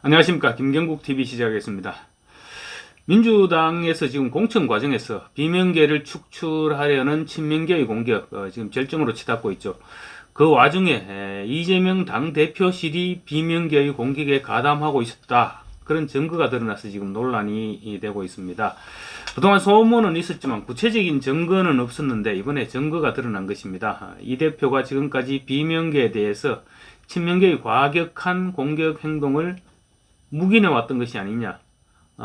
안녕하십니까. 김경국TV 시작하겠습니다. 민주당에서 지금 공천 과정에서 비명계를 축출하려는 친명계의 공격 지금 절정으로 치닫고 있죠. 그 와중에 이재명 당대표실이 비명계의 공격에 가담하고 있었다. 그런 증거가 드러나서 지금 논란이 되고 있습니다. 그동안 소문은 있었지만 구체적인 증거는 없었는데 이번에 증거가 드러난 것입니다. 이 대표가 지금까지 비명계에 대해서 친명계의 과격한 공격 행동을 묵인해 왔던 것이 아니냐,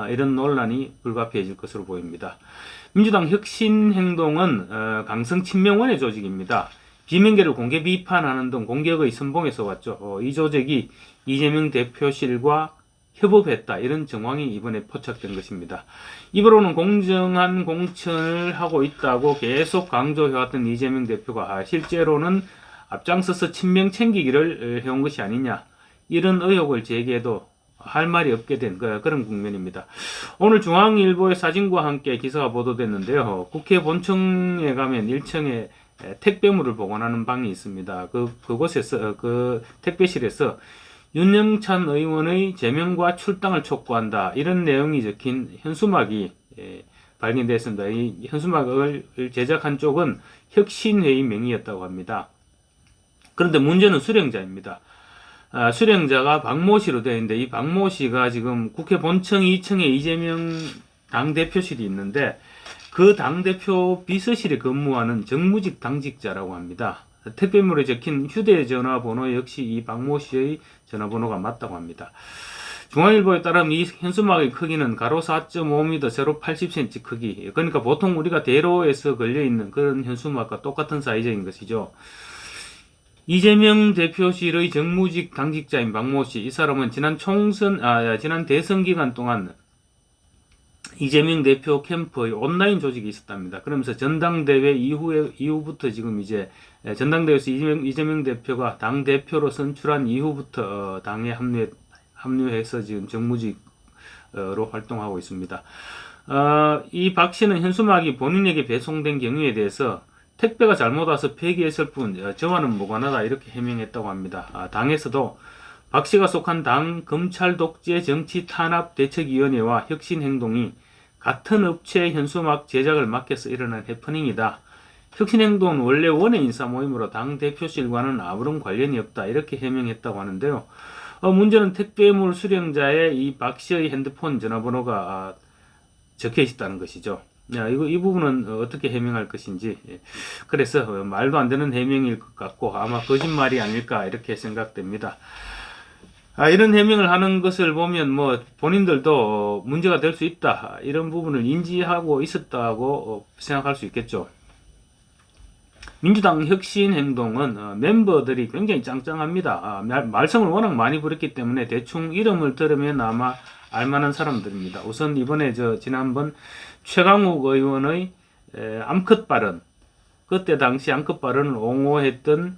이런 논란이 불가피해질 것으로 보입니다. 민주당 혁신행동은 강성 친명원의 조직입니다. 비명계를 공개 비판하는 등 공격의 선봉에서 왔죠. 이 조직이 이재명 대표실과 협업했다, 이런 정황이 이번에 포착된 것입니다. 입으로는 공정한 공천을 하고 있다고 계속 강조해왔던 이재명 대표가 실제로는 앞장서서 친명 챙기기를 해온 것이 아니냐, 이런 의혹을 제기해도 할 말이 없게 된 그런 국면입니다. 오늘 중앙일보의 사진과 함께 기사가 보도됐는데요. 국회 본청에 가면 1층에 택배물을 보관하는 방이 있습니다. 그곳에서, 그 택배실에서 윤영찬 의원의 제명과 출당을 촉구한다, 이런 내용이 적힌 현수막이 발견됐습니다. 이 현수막을 제작한 쪽은 혁신회의 명의였다고 합니다. 그런데 문제는 수령자입니다. 수령자가 박모 씨로 되어 있는데, 이 박모 씨가 지금 국회 본청 2층에 이재명 당대표실이 있는데 그 당대표 비서실에 근무하는 정무직 당직자라고 합니다. 택배물에 적힌 휴대전화번호 역시 이 박모 씨의 전화번호가 맞다고 합니다. 중앙일보에 따르면 이 현수막의 크기는 가로 4.5m, 세로 80cm 크기, 그러니까 보통 우리가 대로에서 걸려있는 그런 현수막과 똑같은 사이즈인 것이죠. 이재명 대표실의 정무직 당직자인 박모 씨, 이 사람은 지난 대선 기간 동안 이재명 대표 캠프의 온라인 조직이 있었답니다. 그러면서 전당대회 이후부터 지금 이제 전당대회에서 이재명 대표가 당 대표로 선출한 이후부터 당에 합류해서 지금 정무직으로 활동하고 있습니다. 이 박 씨는 현수막이 본인에게 배송된 경위에 대해서 택배가 잘못 와서 폐기했을 뿐 저와는 무관하다, 이렇게 해명했다고 합니다. 당에서도 박 씨가 속한 당 검찰 독재 정치 탄압 대책위원회와 혁신행동이 같은 업체의 현수막 제작을 맡겨서 일어난 해프닝이다. 혁신행동은 원래 원외 인사 모임으로 당 대표실과는 아무런 관련이 없다, 이렇게 해명했다고 하는데요. 문제는 택배물 수령자의 이 박 씨의 핸드폰 전화번호가 적혀 있다는 것이죠. 이 부분은 어떻게 해명할 것인지, 그래서 말도 안 되는 해명일 것 같고 아마 거짓말이 아닐까, 이렇게 생각됩니다. 이런 해명을 하는 것을 보면 본인들도 문제가 될 수 있다, 이런 부분을 인지하고 있었다고 생각할 수 있겠죠. 민주당 혁신행동은 멤버들이 굉장히 짱짱합니다. 말썽을 워낙 많이 부렸기 때문에 대충 이름을 들으면 아마 알만한 사람들입니다. 우선 이번에 지난번 최강욱 의원의 암컷 발언, 그때 당시 암컷 발언을 옹호했던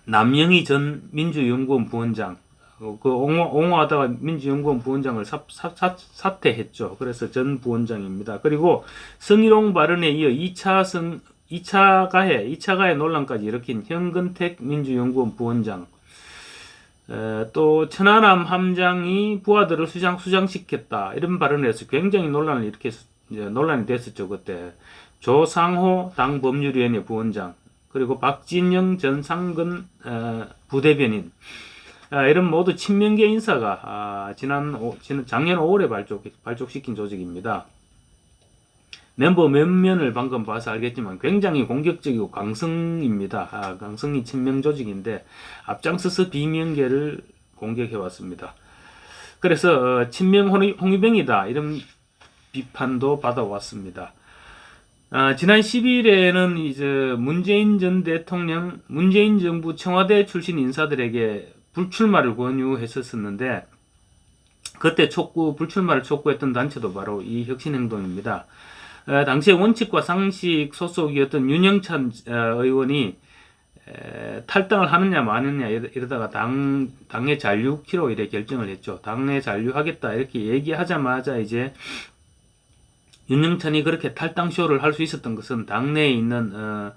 남영희 전 민주연구원 부원장, 옹호하다가 민주연구원 부원장을 사퇴했죠. 그래서 전 부원장입니다. 그리고 성희롱 발언에 이어 2차 가해 논란까지 일으킨 현근택 민주연구원 부원장, 또 천안함 함장이 부하들을 수장시켰다, 이런 발언을 해서 굉장히 논란이 됐었죠. 그때 조상호 당법률위원회 부원장, 그리고 박진영 전 상근 부대변인, 이런 모두 친명계 인사가 작년 5월에 발족시킨 조직입니다. 멤버 몇면을 방금 봐서 알겠지만 굉장히 공격적이고 강성입니다. 강성이 친명 조직인데 앞장서서 비명계를 공격해왔습니다. 그래서 친명 홍위병이다, 이런 비판도 받아왔습니다. 지난 10일에는 이제 문재인 정부 청와대 출신 인사들에게 불출마를 권유했었는데 그때 불출마를 촉구했던 단체도 바로 이 혁신행동입니다. 당시에 원칙과 상식 소속이었던 윤영찬 의원이 탈당을 하느냐 마느냐 이러다가 당의 잔류키로 이렇게 결정을 했죠. 당에 잔류하겠다, 이렇게 얘기하자마자 이제 윤영찬이 그렇게 탈당 쇼를 할 수 있었던 것은 당내에 있는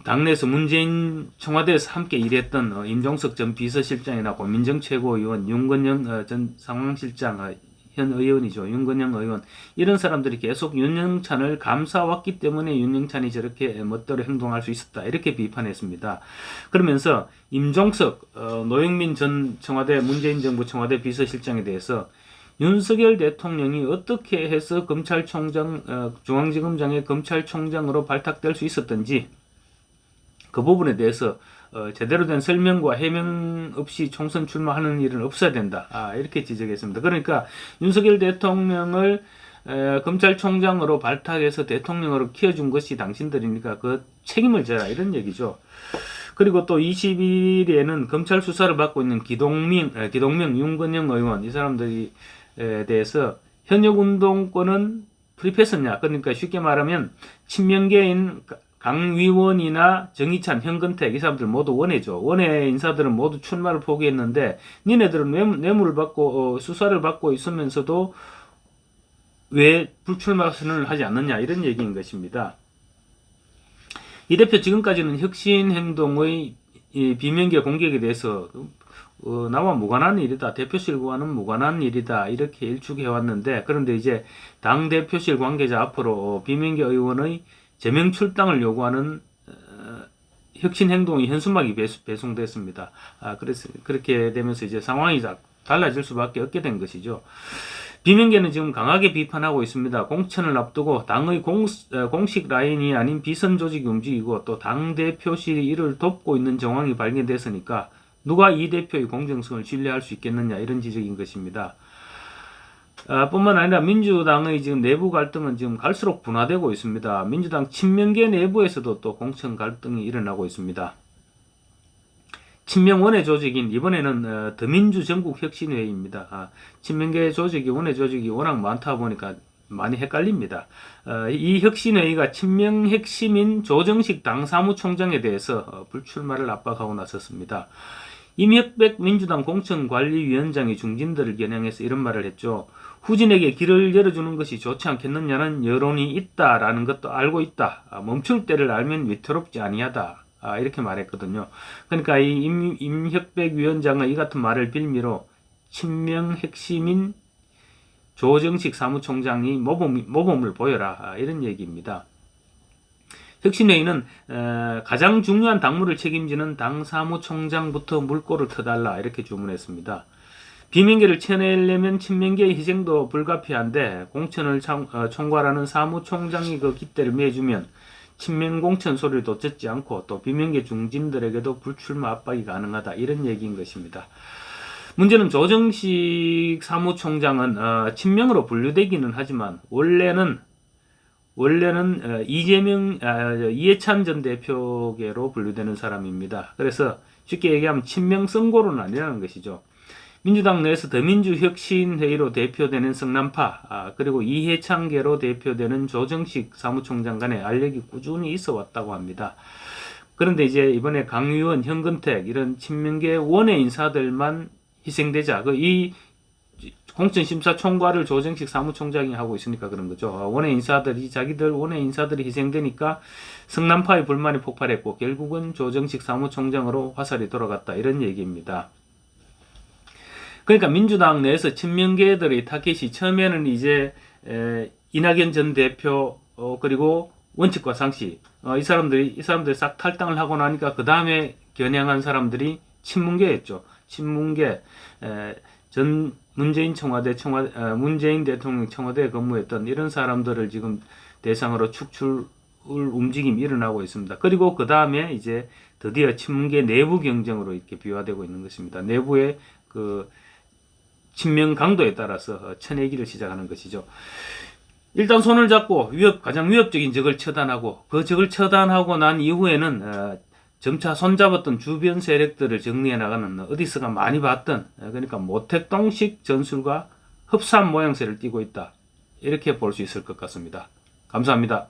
당내에서 문재인 청와대에서 함께 일했던 임종석 전 비서실장이나 고민정 최고위원, 윤건영 전 상황실장, 현 의원이죠. 윤건영 의원. 이런 사람들이 계속 윤영찬을 감싸왔기 때문에 윤영찬이 저렇게 멋대로 행동할 수 있었다. 이렇게 비판했습니다. 그러면서 임종석, 노영민 전 청와대 문재인 정부 청와대 비서실장에 대해서 윤석열 대통령이 어떻게 해서 검찰총장, 중앙지검장의 검찰총장으로 발탁될 수 있었던지 그 부분에 대해서 제대로 된 설명과 해명 없이 총선 출마하는 일은 없어야 된다. 이렇게 지적했습니다. 그러니까 윤석열 대통령을 검찰총장으로 발탁해서 대통령으로 키워준 것이 당신들이니까 그 책임을 져라 이런 얘기죠. 그리고 또 20일에는 검찰 수사를 받고 있는 기동명, 윤건영 의원 이 사람들이 대해서 현역운동권은 프리패스냐, 그러니까 쉽게 말하면 친명계인 강위원이나 정의찬, 현근택 이 사람들 모두 원외죠. 원외 인사들은 모두 출마를 포기했는데 니네들은 뇌물을 받고 수사를 받고 있으면서도 왜 불출마 선언을 하지 않느냐 이런 얘기인 것입니다. 이 대표 지금까지는 혁신행동의 비명계 공격에 대해서 나와 무관한 일이다. 대표실과는 무관한 일이다. 이렇게 일축해왔는데 그런데 이제 당대표실 관계자 앞으로 비명계 의원의 제명 출당을 요구하는 혁신행동이 현수막이 배송됐습니다. 그래서 그렇게 되면서 이제 상황이 달라질 수밖에 없게 된 것이죠. 비명계는 지금 강하게 비판하고 있습니다. 공천을 앞두고 당의 공식 라인이 아닌 비선 조직이 움직이고 또 당대표실이 이를 돕고 있는 정황이 발견됐으니까 누가 이 대표의 공정성을 신뢰할 수 있겠느냐 이런 지적인 것입니다. 뿐만 아니라 민주당의 지금 내부 갈등은 지금 갈수록 분화되고 있습니다. 민주당 친명계 내부에서도 또 공천 갈등이 일어나고 있습니다. 친명 원외 조직인 이번에는 더민주 전국혁신회의입니다. 친명계 조직이 원외 조직이 워낙 많다 보니까 많이 헷갈립니다. 이 혁신회의가 친명 핵심인 조정식 당 사무총장에 대해서 불출마를 압박하고 나섰습니다. 임혁백 민주당 공천관리위원장이 중진들을 겨냥해서 이런 말을 했죠. 후진에게 길을 열어주는 것이 좋지 않겠느냐는 여론이 있다라는 것도 알고 있다. 멈출 때를 알면 위태롭지 아니하다. 이렇게 말했거든요. 그러니까 이 임혁백 위원장의 이 같은 말을 빌미로 친명 핵심인 조정식 사무총장이 모범을 보여라. 이런 얘기입니다. 혁신회의는 가장 중요한 당무를 책임지는 당 사무총장부터 물꼬를 터달라 이렇게 주문했습니다. 비명계를 쳐내려면 친명계의 희생도 불가피한데 공천을 총괄하는 사무총장이 그 깃대를 매주면 친명 공천 소리도 듣지 않고 또 비명계 중진들에게도 불출마 압박이 가능하다 이런 얘기인 것입니다. 문제는 조정식 사무총장은 친명으로 분류되기는 하지만 원래는 이해찬 전 대표계로 분류되는 사람입니다. 그래서 쉽게 얘기하면 친명 선고로는 아니라는 것이죠. 민주당 내에서 더민주혁신회의로 대표되는 성남파 그리고 이해찬계로 대표되는 조정식 사무총장 간에 알력이 꾸준히 있어 왔다고 합니다. 그런데 이제 이번에 강의원, 현근택 이런 친명계 원외 인사들만 희생되자 이 공천심사 총괄을 조정식 사무총장이 하고 있으니까 그런 거죠. 자기들 원외 인사들이 희생되니까 성남파의 불만이 폭발했고 결국은 조정식 사무총장으로 화살이 돌아갔다 이런 얘기입니다. 그러니까 민주당 내에서 친명계들의 타겟이 처음에는 이제 이낙연 전 대표 그리고 원칙과 상식 이 사람들이 싹 탈당을 하고 나니까 그 다음에 겨냥한 사람들이 친문계였죠. 친문계 전 문재인 대통령 청와대에 근무했던 이런 사람들을 지금 대상으로 축출 움직임이 일어나고 있습니다. 그리고 그 다음에 이제 드디어 친문계 내부 경쟁으로 이렇게 비화되고 있는 것입니다. 내부의 그 친명 강도에 따라서 쳐내기를 시작하는 것이죠. 일단 손을 잡고 가장 위협적인 적을 처단하고 그 적을 처단하고 난 이후에는 점차 손잡았던 주변 세력들을 정리해 나가는 어디서가 많이 봤던 그러니까 모택동식 전술과 흡사한 모양새를 띠고 있다. 이렇게 볼 수 있을 것 같습니다. 감사합니다.